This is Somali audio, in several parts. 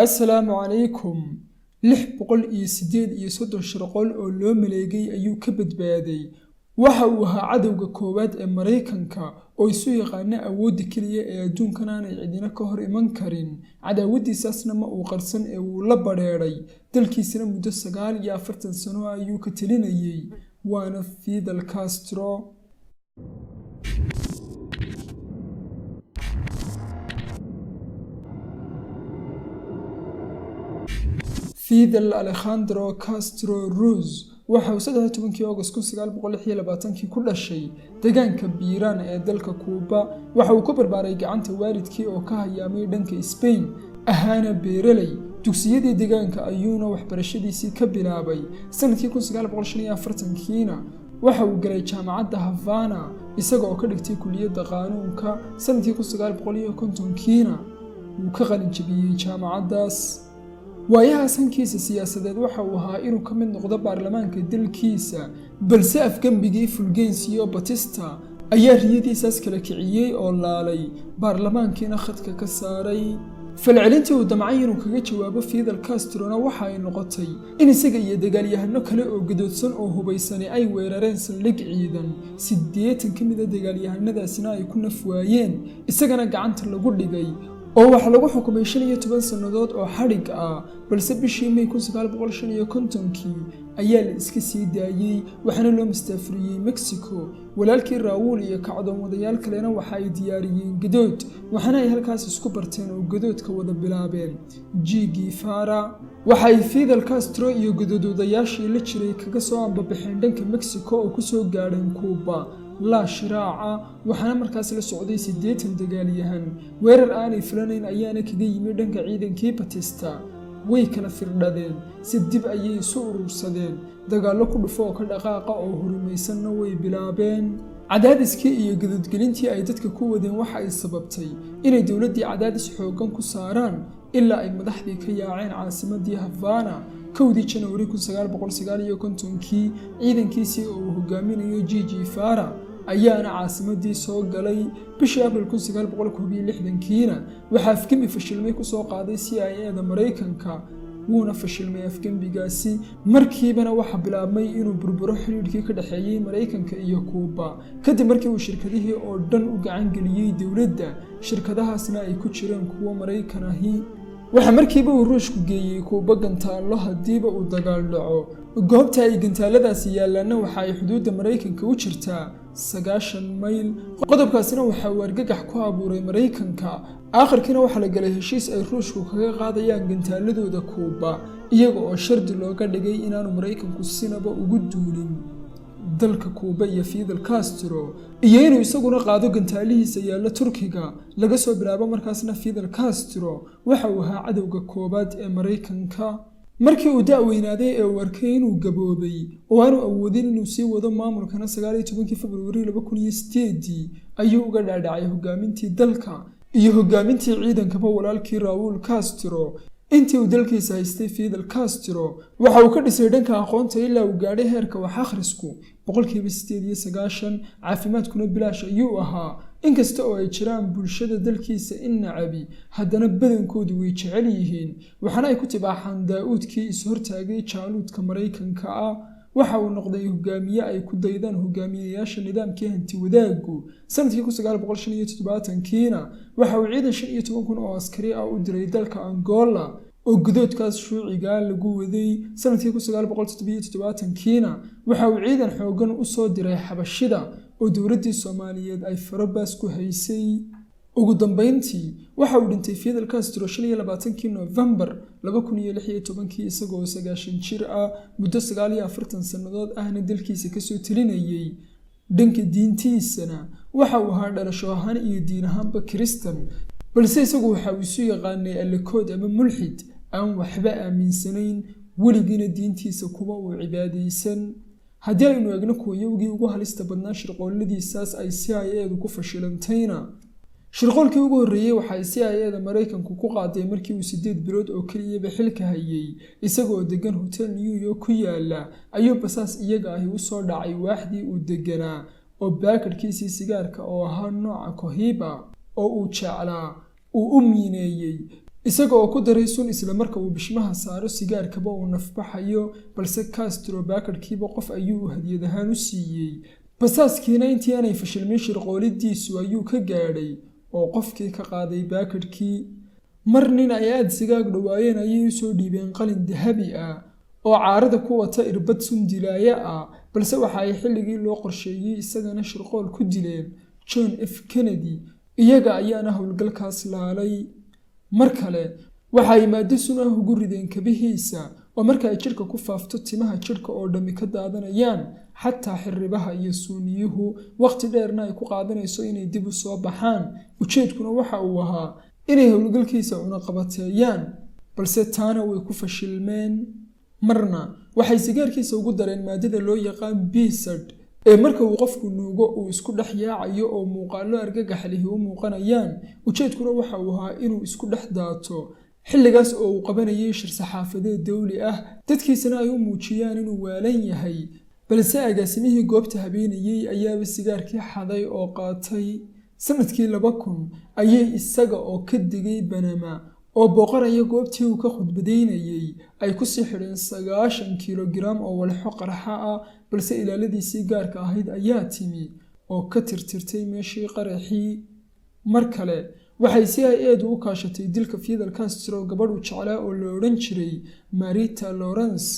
Assalaamu calaykum. 638 shirqool oo loo maleegay ayuu ka badbaaday. Waxa uu ahaa cadowga koowaad ee Mareykanka oo isu yaqaana awoodda kaliya ee adduunkan aanay cidina ka hor iman karin. Cadaawadiisaasna ma uu qarsan ee uu la badheeray. Dalkiisana muddo 49 sano ayuu ka talinayay. Waana Fidel Castro. Fidel Alejandro Castro Ruz waxa uu 17 August 1926 ku dhashay deegaanka Biiraan ee dalka Kuuba. Waxa uu ku barbaaray gacanta waalidkii oo ka hayaamay dhanka Spain, ahaana beeraley. Dugsiyadii deegaanka ayuuna waxbarashadiisii ka bilaabay. Sanadkii 1945 waxa uu galay jaamacadda Havana isagoo ka dhigtay kulliyadda qaanuunka. Sanadkii 1950 uu ka qalin jabiyay jaamacaddaas. waayaha sankiisa siyaasadeed waxa uu ahaa inuu ka mid noqdo baarlamaanka dalkiisa, balse afgambigii Fulgencio Batista ayaa riyadiisaas kala kiciyay oo laalay, baarlamaankiina khadka ka saaray. falcelintii uu damcay inuu kaga jawaabo Fidel Castrona waxa ay noqotay in isaga iyo dagaalyahano kale oo gadoodsan oo hubaysan ay weerareen saldhig ciidan. 80 ka mid ah dagaalyahanadaasina ay ku naf waayeen, isagana gacanta lagu dhigay oo waxa lagu xukumay 15 sanadood oo xadhig ah. balse bishii May 1955 ayaa la iska sii daayay, waxaana loo mustaafuriyay Mexico. walaalkii Raúl iyo kacdoon wadayaal kalena waxa ay diyaariyeen gadood, waxaana ay halkaas isku barteen oo gadoodka wada bilaabeen. Che Guevara waxa ay Fidel Castro iyo gadoodayaashii la jiray kaga soo ambabaxeen dhanka Mexico oo ku soo gaadheen Cuba la shiraaca, waxaana markaas la socday 80 dagaalyahan. weerar aanay filanayn ayaana kaga yimid dhanka ciidankii Batista. way kala firdhadeen, si dib ayay isu urursadeen. dagaallo ku dhufo oo ka dhaqaaqa oo horumaysanna way bilaabeen. cadaadiskii iyo gadadgelintii ay dadka ku wadeen waxa ay sababtay inay dowladdii cadaadis xooggan ku saaraan ilaa ay madaxdii ka yaaceen caasimadii Havana. 1 January 1959 ciidankiisii oo uu hogaaminayo Che Guevara ayaana caasimadii soo galay. bishii Abriil 1961 waxaa afgembi fashilmay ku soo qaaday CIA-da Mareykanka, wuuna fashilmay afgembigaasi. markiibana waxa bilaabmay inuu burburo xiriirkii ka dhaxeeyay Mareykanka iyo Kuuba, kadib markii uu shirkadihii oo dhan u gacan geliyay dowladda. shirkadahaasna ay ku jireen kuwo Mareykan ahi. waxa markiiba uu Ruushku geeyay Kuuba gantaalo hadiiba uu dagaal dhaco. goobta ay gantaaladaasi yaallaana waxa ay xuduudda Mareykanka u jirtaa 90 mayl. qodobkaasina waxa uu argagax ku abuuray Mareykanka. aakhirkiina waxa la galay heshiis ay Ruushku kaga qaadayaan gantaaladooda Kuuba, iyaga oo shardi looga dhigay inaanu Mareykanku sinaba ugu duulin dalka Kuuba iyo Fidel Castro, iyo inuu isaguna qaado gantaalihiisa yaalla Turkiga. laga soo bilaabo markaasna Fidel Castro waxa uu ahaa cadowga koowaad ee Mareykanka. markii uu da'weynaaday ee uu arkay inuu gaboobay oo aanu awoodin inuu sii wado maamulkana 19 February 2008 ayuu uga dhaadhacay hogaamintii dalka iyo hogaamintii ciidankaba walaalkii Raúl Castro. intii uu dalkiisa haystay Fidel Castro waxa uu ka dhisay dhanka aqoonta ilaa uu gaadhay heerka wax akhrisku 98%, caafimaadkuna bilaash ayuu ahaa. inkasta oo ay jiraan bulshada dalkiisa in nacabi, haddana badankoodu way jecel yihiin, waxaana ay ku tibaaxaan Daa'uudkii is hortaagay jaaluudka Mareykanka ah. waxa uu noqday hogaamiye ay ku daydaan hogaamiyayaasha nidaamkii hanti wadaagu. sanadkii 1975 waxa uu ciidan 15,000 oo askari ah u diray dalka Angola oo gudoodkaas shuuciga lagu waday. sanadkii 1977 waxa uu ciidan xooggan u soo diray Xabashida oo dowladdii Soomaaliyeed ay farabaas ku haysay. ugu dambeyntii waxa uu dhintay Fidel Castro 25 November 2016 isagoo 90 jir ah, muddo 49 sanadood ahna dalkiisa ka soo talinayay. dhanka diintiisana waxa uu ahaa dhalasho ahaan iyo diin ahaanba Kristan, balse isagu waxa uu isu yaqaanay Allakood ama mulxid aan waxba aaminsanayn, weligiina diintiisa kuma uu cibaadaysan. haddii aynu eegno kuwayowgii ugu halista badnaa shirqooladiisaas ay CIA-du ku fashilantayna, shirqoolkii ugu horreeyay waxa ay CIA-da Mareykanku ku qaaday markii uu 8 bilood oo kaliya xilka hayay. isagoo degan hotel New York ku yaala ayuu basaas iyaga ahi u soo dhacay waaxdii uu deganaa oo baakadkiisii sigaarka oo ahaa nooca Cohiba oo uu jeclaa uu u miineeyay, isaga oo ku daray sun isla marka uu bishmaha saaro sigaarkaba uu nafbaxayo, balse Castro baakadhkiiba qof ayuu hadiyad ahaan u siiyey. Basaaskiina intii aanay fashilmin shirqoolidiisu ayuu ka gaadhay oo qofkii ka qaaday baakadhkii. Mar nin ay aad sigaag dhawaayeen ayay u soo dhiibeen qalin dahabi ah oo caarada ku wata irbad sun dilaaye ah, balse waxa ay xilligii loo qorsheeyey isagana shirqool ku dileen John F. Kennedy, iyaga ayaana howlgalkaas laalay. Mar kale waxa ay maado sun ah ugu rideen kabihiisa oo marka ay jidhka ku faafto timaha jidhka oo dhammi ka daadanayaan, xataa xirribaha iyo suuniyuhu waqti dheerna ay ku qaadanayso inay dib u soo baxaan. Ujeedkuna waxa uu ahaa inay howlgalkiisa cunaqabateeyaan, balse taana way ku fashilmeen. Marna waxay sigaarkiisa ugu dareen maadada loo yaqaan BSAD ee marka uu qofku nuugo uu isku dhex yaacayo oo muuqaallo argagax leh u muuqanayaan. Ujeedkuna waxa uu ahaa inuu isku dhex daato. Xilligaas oo uu qabanayay shir saxaafadeed dawli ah, dadkiisana ay u muujiyaan inuu waalan yahay, balse agaasimihii goobta habeenayay ayaaba sigaarkii xaday oo qaatay. Sanadkii 2000 ayay isaga oo ka digay Panama oo booqanaya goobtii uu ka khudbadaynayay ay ku sii xidheen 90 kilogram oo walxo qarxa ah, balse ilaaladiisii gaarka ahayd ayaa timi oo ka tirtirtay meeshii qaraxii. Mar kale waxay CIA u kaashatay dilka Fidel Castro gabadh uu jeclaa oo la odhan jiray Marita Lawrence,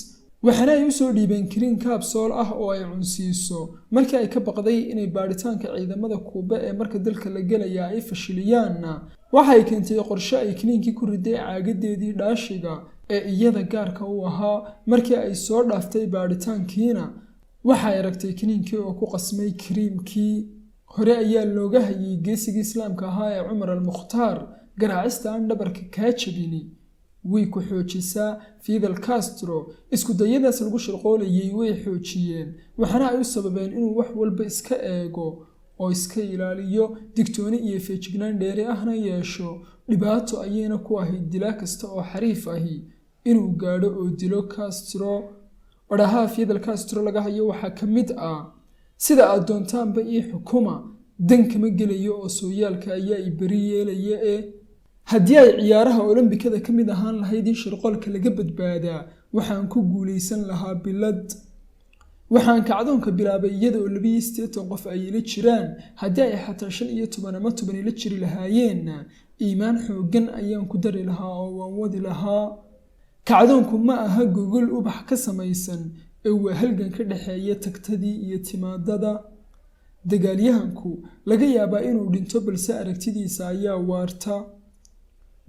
waxaana ay u soo dhiibeen kiriin kaabsool ah oo ay cunsiiso markii ay ka baqday inay baaritaanka ciidamada Kuuba ee marka dalka la gelaya ay fashiliyaanna. Waxa ay keentay qorshe ay kiniinkii ku riday caagadeedii dhaashiga ee iyada gaarka u ahaa. Markii ay soo dhaaftay baaritaankiina waxa ay aragtay kiniinkii oo ku qasmay kiriimkii. Hore ayaa looga hayay geesigii Islaamka ahaa ee Cumar al-Mukhtaar garaacista aan dhabarka kaa jabini way ku xoojisaa Fidel Castro. Isku dayadaas lagu shirqoolayay way xoojiyeen, waxaana ay u sababeen inuu wax walba iska eego oo iska ilaaliyo, digtooni iyo feejignaan dheeri ahna yeesho. Dhibaato ayayna ku ahayd dilaa kasta oo xariif ahi inuu gaadho oo dilo Castro. Odhaha Fidel Castro laga hayo waxaa ka mid ah: sida aad doontaanba ii xukuma, dan kama gelayo oo sooyaalka ayaa i beri yeelaya. Haddii ay ciyaaraha Olombikada ka mid ahaan lahayd in shirqoolka laga badbaadaa, waxaan ku guulaysan lahaa bilad. Waxaan kacdoonka bilaabay iyada oo 82 qof ay ila jiraan. Haddii ay xataa 15 ama 10 ila jiri lahaayeenna, iimaan xooggan ayaan ku dari lahaa oo waan wadi lahaa. Kacdoonku ma aha gogol ubax ka samaysan ee waa halgan ka dhaxeeya tagtadii iyo timaadada. Dagaalyahanku laga yaabaa inuu dhinto, balse aragtidiisa ayaa waarta.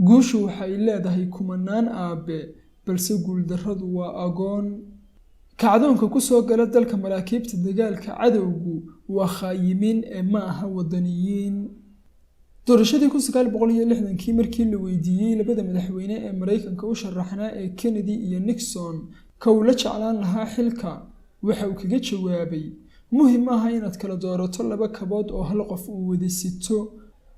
Guushu waxay leedahay kumanaan aabe, balse guuldarradu waa agoon. Kacdoonka ku soo gala dalka maraakiibta dagaalka cadowgu waa khaayimin ee ma aha wadaniyiin. doorashadii 1960kii markii la weydiiyey labada madaxweyne ee Mareykanka u sharaxnaa ee Kennedy iyo Nixon ka uu la jeclaan lahaa xilka, waxa uu kaga jawaabay: muhiim aha inaad kala doorato laba kabood oo hal qof uu wada sito.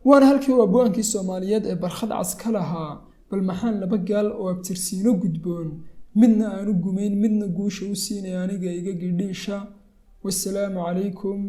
waana halkii uu abwaankii Soomaaliyeed ee Barkhad Cas ka lahaa: bal maxaan laba gaal oo abtirsiino gudboon, midna aanu gumayn midna guusha u siinay aniga iga gidhiisha. Wassalaamu calaykum.